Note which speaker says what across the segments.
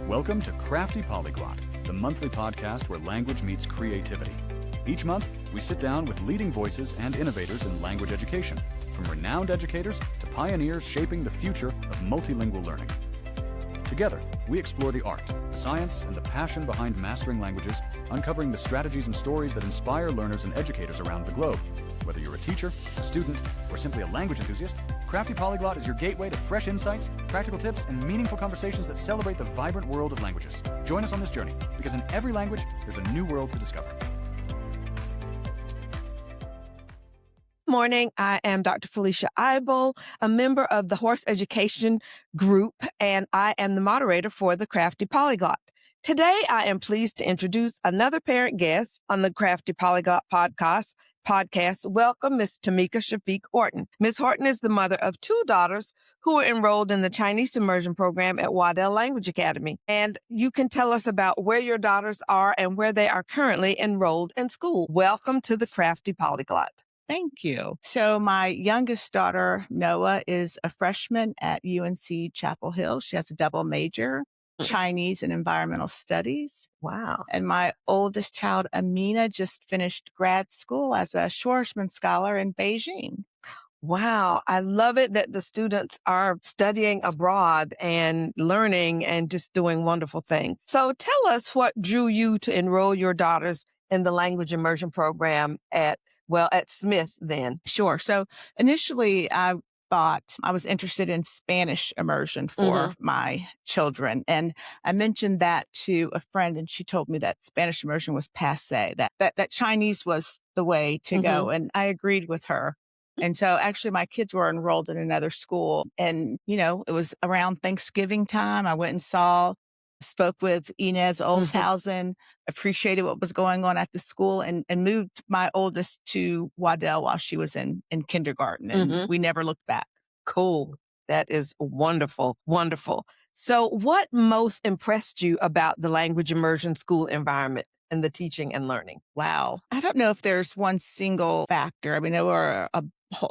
Speaker 1: Welcome to Crafty Polyglot, the monthly podcast where language meets creativity. Each month, we sit down with leading voices and innovators in language education, from renowned educators to pioneers shaping the future of multilingual learning. Together, we explore the art, the science, and the passion behind mastering languages, uncovering the strategies and stories that inspire learners and educators around the globe. Whether you're a teacher, a student, or simply a language enthusiast, Crafty Polyglot is your gateway to fresh insights, practical tips, and meaningful conversations that celebrate the vibrant world of languages. Join us on this journey, because in every language, there's a new world to discover.
Speaker 2: Morning. I am Dr. Felicia Eybl, a member of the Horse Education Group, and I am the moderator for the Crafty Polyglot. Today, I am pleased to introduce another parent guest on the Crafty Polyglot podcast. Welcome, Ms. Tamika Shafik-Horton. Ms. Horton is the mother of two daughters who are enrolled in the Chinese Immersion program at Waddell Language Academy. And you can tell us about where your daughters are and where they are currently enrolled in school. Welcome to the Crafty Polyglot.
Speaker 3: Thank you. So my youngest daughter, Noah, is a freshman at UNC Chapel Hill. She has a double major, Chinese and environmental studies.
Speaker 2: Wow.
Speaker 3: And my oldest child, Amina, just finished grad school as a Schwarzman Scholar in Beijing.
Speaker 2: Wow. I love it that the students are studying abroad and learning and just doing wonderful things. So tell us what drew you to enroll your daughters in the language immersion program at Smith then.
Speaker 3: Sure. So initially I thought I was interested in Spanish immersion for my children. And I mentioned that to a friend and she told me that Spanish immersion was passé, that Chinese was the way to go. And I agreed with her. And so actually my kids were enrolled in another school and, it was around Thanksgiving time. I went and spoke with Inez Olshausen, appreciated what was going on at the school and moved my oldest to Waddell while she was in kindergarten. And we never looked back.
Speaker 2: Cool. That is wonderful. Wonderful. So what most impressed you about the language immersion school environment and the teaching and learning?
Speaker 3: Wow. I don't know if there's one single factor. I mean, there were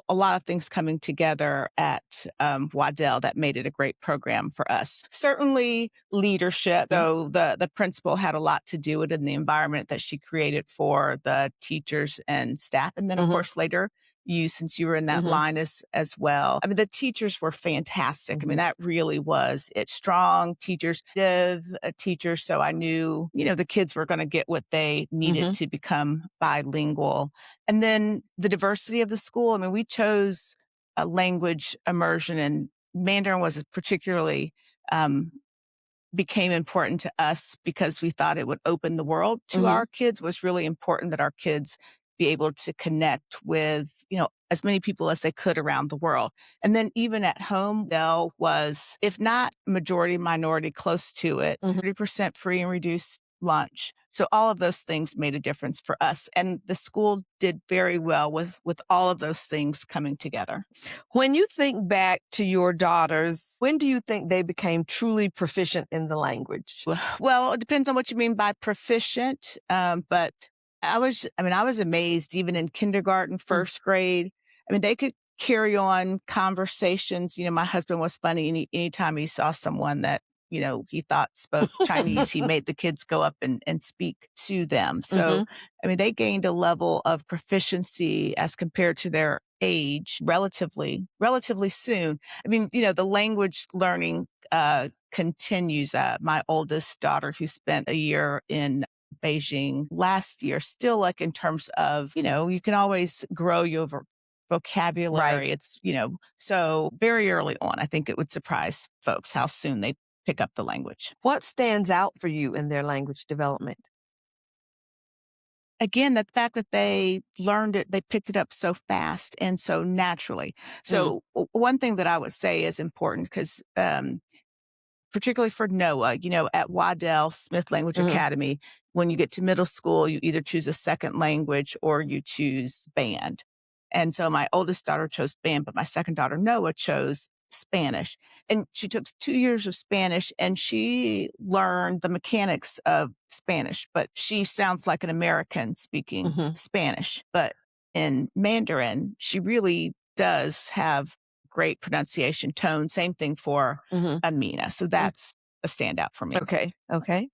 Speaker 3: a lot of things coming together at Waddell that made it a great program for us. Certainly leadership, though the principal had a lot to do with it in the environment that she created for the teachers and staff. And then, of course, later you, since you were in that line as well. I mean, the teachers were fantastic. I mean, that really was it. Strong teachers, teachers. So I knew, the kids were going to get what they needed to become bilingual. And then the diversity of the school. I mean, we chose a language immersion and Mandarin was particularly, became important to us because we thought it would open the world to our kids. It was really important that our kids be able to connect with, as many people as they could around the world. And then even at home, Dell was, if not majority, minority, close to it, 30% free and reduced lunch. So all of those things made a difference for us. And the school did very well with all of those things coming together.
Speaker 2: When you think back to your daughters, when do you think they became truly proficient in the language?
Speaker 3: Well, it depends on what you mean by proficient. But I was amazed even in kindergarten, first grade. I mean, they could carry on conversations. My husband was funny. Anytime he saw someone that, he thought spoke Chinese, he made the kids go up and speak to them. So, I mean, they gained a level of proficiency as compared to their age relatively soon. I mean, the language learning, continues. My oldest daughter who spent a year in Beijing last year, still like in terms of, you can always grow your vocabulary. Right. It's, so very early on, I think it would surprise folks how soon they pick up the language.
Speaker 2: What stands out for you in their language development?
Speaker 3: Again, the fact that they learned it, they picked it up so fast and so naturally. So one thing that I would say is important because, particularly for Noah, at Waddell Smith Language Academy, when you get to middle school, you either choose a second language or you choose band. And so my oldest daughter chose band, but my second daughter, Noah, chose Spanish. And she took 2 years of Spanish and she learned the mechanics of Spanish, but she sounds like an American speaking Spanish. But in Mandarin, she really does have great pronunciation, tone. Same thing for Amina. So that's a standout for me.
Speaker 2: Okay.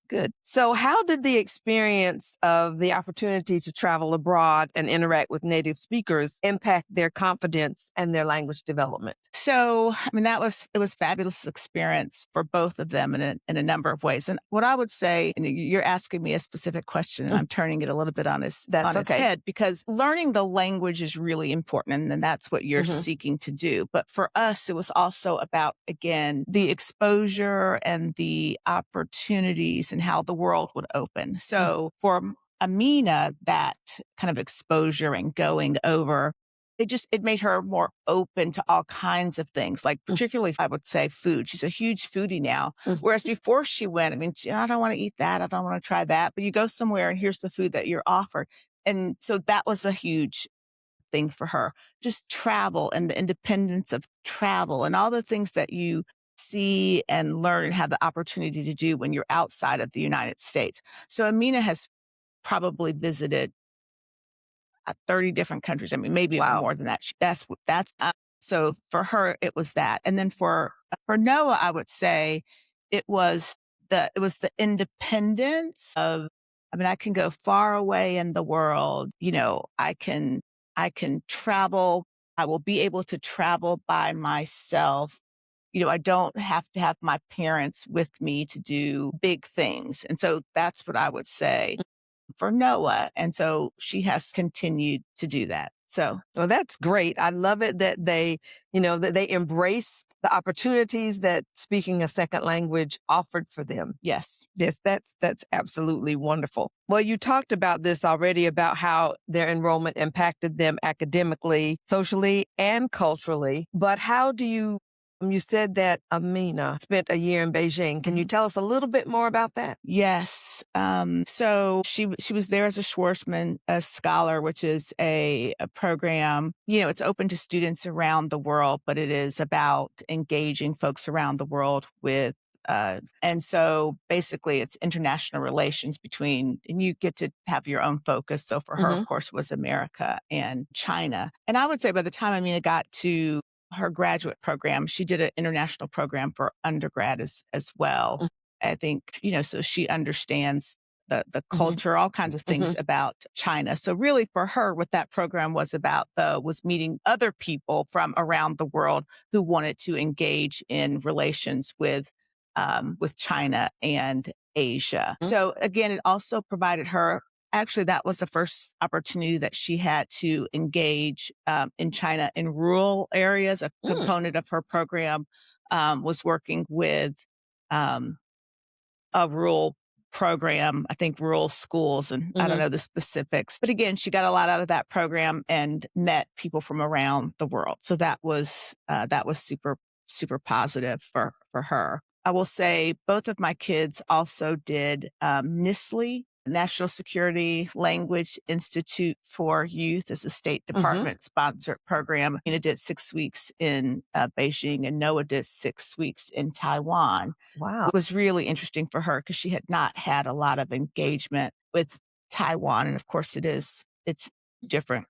Speaker 2: Good. So how did the experience of the opportunity to travel abroad and interact with native speakers impact their confidence and their language development?
Speaker 3: So, I mean, it was fabulous experience for both of them in a number of ways. And what I would say, and you're asking me a specific question, and I'm turning it a little bit on its
Speaker 2: okay.
Speaker 3: head, because learning the language is really important, and that's what you're seeking to do. But for us, it was also about, again, the exposure and the opportunities and how the world would open. So for Amina, that kind of exposure and going over, it made her more open to all kinds of things, like particularly, I would say, food. She's a huge foodie now. Whereas before she went, I mean, I don't want to eat that. I don't want to try that. But you go somewhere and here's the food that you're offered. And so that was a huge thing for her. Just travel and the independence of travel and all the things that you see and learn and have the opportunity to do when you're outside of the United States. So Amina has probably visited 30 different countries. I mean, maybe even more than that. So for her, it was that. And then for Noah, I would say it was the independence of, I mean, I can go far away in the world. You know, I can travel. I will be able to travel by myself. You know, I don't have to have my parents with me to do big things. And so that's what I would say for Noah. And so she has continued to do that. So,
Speaker 2: well, that's great. I love it that they embrace the opportunities that speaking a second language offered for them.
Speaker 3: yes.
Speaker 2: Yes, that's absolutely wonderful. Well, you talked about this already, about how their enrollment impacted them academically, socially, and culturally. But how do you said that Amina spent a year in Beijing. Can you tell us a little bit more about that?
Speaker 3: Yes. So she was there as a Schwarzman Scholar, which is a program. You know, it's open to students around the world, but it is about engaging folks around the world with. And so basically it's international relations between, and you get to have your own focus. So for her, of course, was America and China. And I would say by the time Amina got to her graduate program, she did an international program for undergrad as well. I think, you know, so she understands the culture, all kinds of things about China. So really for her, what that program was about, though, was meeting other people from around the world who wanted to engage in relations with China and Asia. So again, it also provided her, actually, that was the first opportunity that she had to engage in China in rural areas. A component of her program was working with a rural program, I think rural schools, and I don't know the specifics. But again, she got a lot out of that program and met people from around the world. So that was super, super positive for her. I will say both of my kids also did NISLE, National Security Language Institute for Youth, is a State Department sponsored program. Ina did 6 weeks in Beijing, and Noah did 6 weeks in Taiwan.
Speaker 2: Wow.
Speaker 3: It was really interesting for her because she had not had a lot of engagement with Taiwan. And of course it's different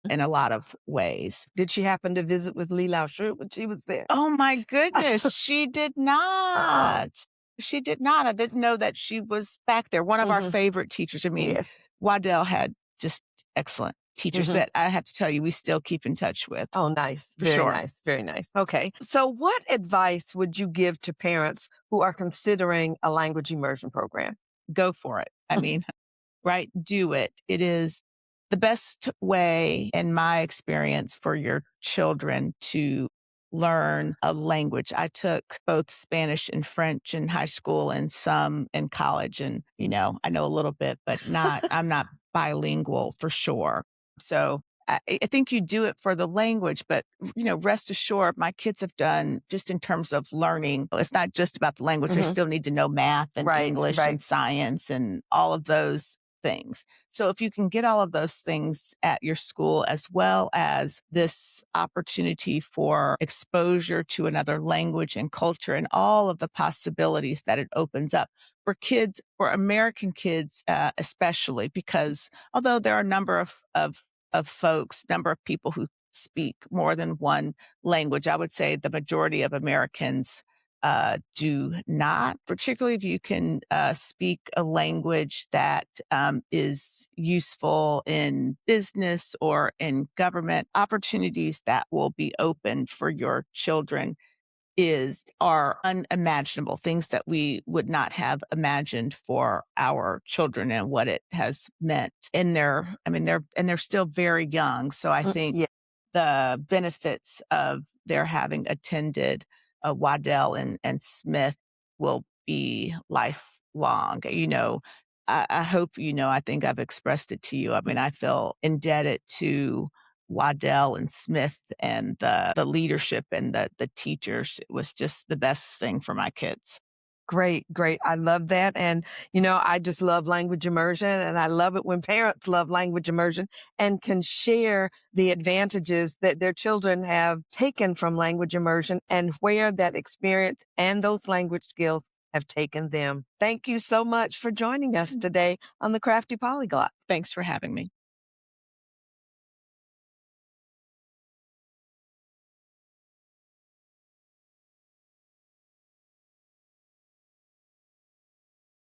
Speaker 3: in a lot of ways.
Speaker 2: Did she happen to visit with Li Lao Shu when she was there?
Speaker 3: Oh my goodness, she did not. She did not. I didn't know that she was back there. One of our favorite teachers. I mean, Waddell had just excellent teachers that I have to tell you, we still keep in touch with.
Speaker 2: Oh, nice. Very nice. Okay. So what advice would you give to parents who are considering a language immersion program?
Speaker 3: Go for it. I mean, right? Do it. It is the best way, in my experience, for your children to learn a language. I took both Spanish and French in high school and some in college. And, you know, I know a little bit, but I'm not bilingual for sure. So I think you do it for the language, but, you know, rest assured, my kids have done, just in terms of learning, it's not just about the language. They still need to know math and English and science and all of those things. So if you can get all of those things at your school, as well as this opportunity for exposure to another language and culture and all of the possibilities that it opens up for kids, for American kids, especially, because although there are a number of folks, number of people who speak more than one language, I would say the majority of Americans do not, particularly if you can speak a language that is useful in business or in government. Opportunities that will be opened for your children are unimaginable, things that we would not have imagined for our children, and what it has meant in they're still very young. So I think
Speaker 2: Yeah.
Speaker 3: the benefits of their having attended Waddell and Smith will be lifelong. I hope I think I've expressed it to you. I feel indebted to Waddell and Smith and the leadership and the teachers. It was just the best thing for my kids.
Speaker 2: Great, great. I love that. And, I just love language immersion, and I love it when parents love language immersion and can share the advantages that their children have taken from language immersion and where that experience and those language skills have taken them. Thank you so much for joining us today on the Crafty Polyglot.
Speaker 3: Thanks for having me.